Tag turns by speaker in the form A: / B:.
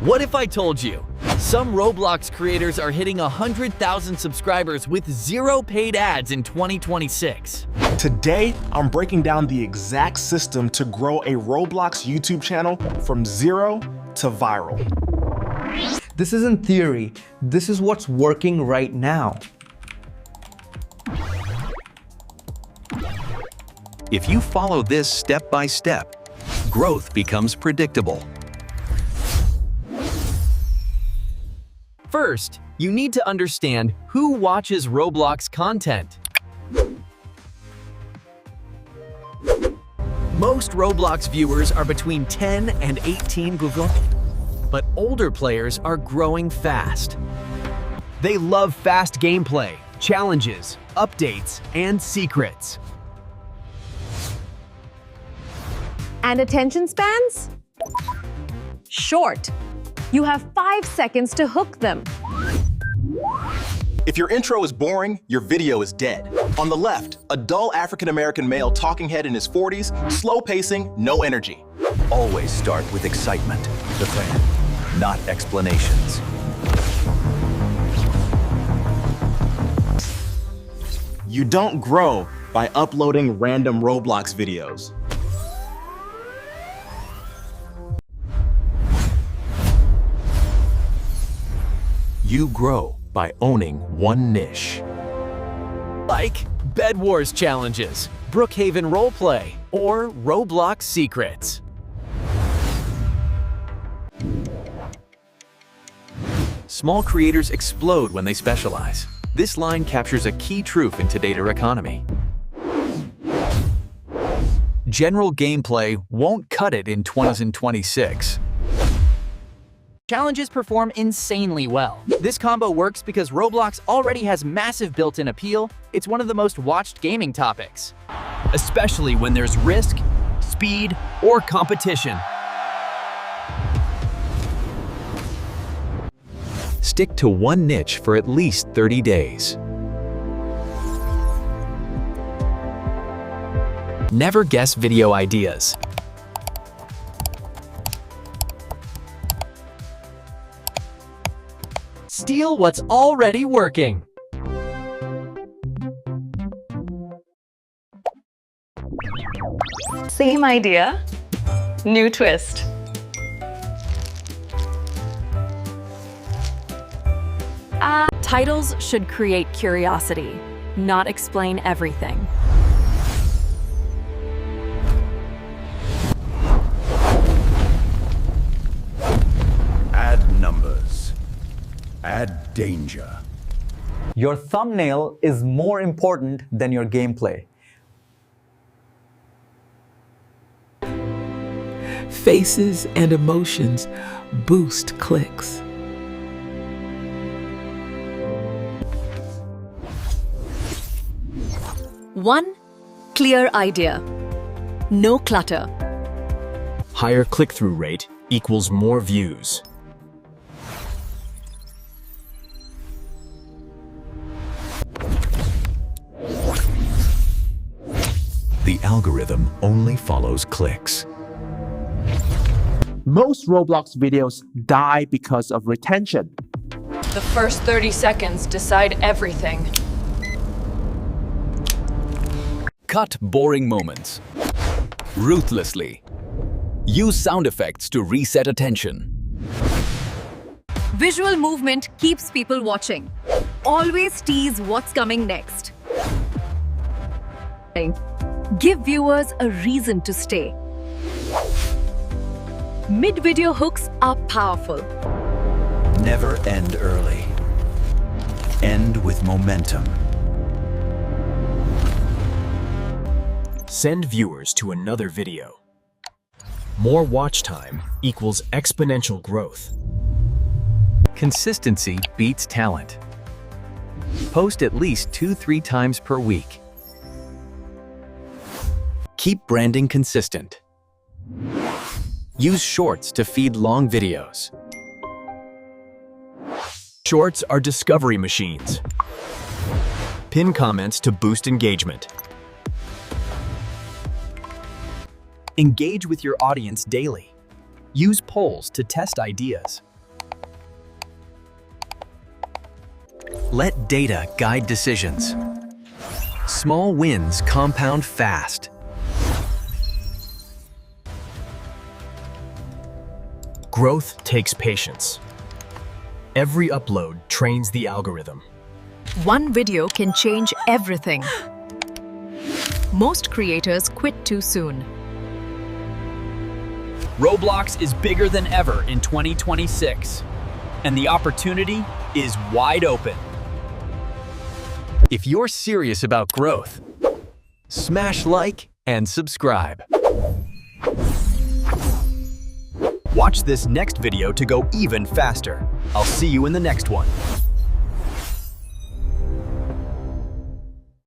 A: What if I told you? Some Roblox creators are hitting 100,000 subscribers with zero paid ads in 2026.
B: Today, I'm breaking down the exact system to grow a Roblox YouTube channel from zero to viral.
C: This isn't theory, this is what's working right now.
D: If you follow this step by step, growth becomes predictable.
A: First, you need to understand who watches Roblox content. Most Roblox viewers are between 10 and 18, but older players are growing fast. They love fast gameplay, challenges, updates, and secrets.
E: And attention spans? Short. You have 5 seconds to hook them.
B: If your intro is boring, your video is dead. On the left, a dull African-American male talking head in his 40s, slow pacing, no energy.
D: Always start with excitement, the fan, not explanations.
B: You don't grow by uploading random Roblox videos.
D: You grow by owning one niche.
A: Like Bed Wars challenges, Brookhaven roleplay, or Roblox secrets.
D: Small creators explode when they specialize. This line captures a key truth in today's economy. General gameplay won't cut it in 2026.
F: Challenges perform insanely well. This combo works because Roblox already has massive built-in appeal. It's one of the most watched gaming topics.
A: Especially when there's risk, speed, or competition.
D: Stick to one niche for at least 30 days.
A: Never guess video ideas. Steal what's already working.
E: Same idea, new twist.
G: Titles should create curiosity, not explain everything.
H: Add numbers. Add danger.
C: Your thumbnail is more important than your gameplay.
I: Faces and emotions boost clicks.
G: One clear idea, no clutter.
A: Higher click-through rate equals more views.
D: The algorithm only follows clicks.
J: Most Roblox videos die because of retention.
K: The first 30 seconds decide everything.
A: Cut boring moments. Ruthlessly. Use sound effects to reset attention.
E: Visual movement keeps people watching. Always tease what's coming next. Give viewers a reason to stay. Mid-video hooks are powerful.
D: Never end early. End with momentum.
A: Send viewers to another video. More watch time equals exponential growth.
D: Consistency beats talent. Post at least 2-3 times per week. Keep branding consistent. Use shorts to feed long videos.
A: Shorts are discovery machines. Pin comments to boost engagement. Engage with your audience daily. Use polls to test ideas. Let data guide decisions. Small wins compound fast. Growth takes patience. Every upload trains the algorithm.
L: One video can change everything. Most creators quit too soon.
M: Roblox is bigger than ever in 2026, and the opportunity is wide open.
D: If you're serious about growth, smash like and subscribe.
A: Watch this next video to go even faster. I'll see you in the next one.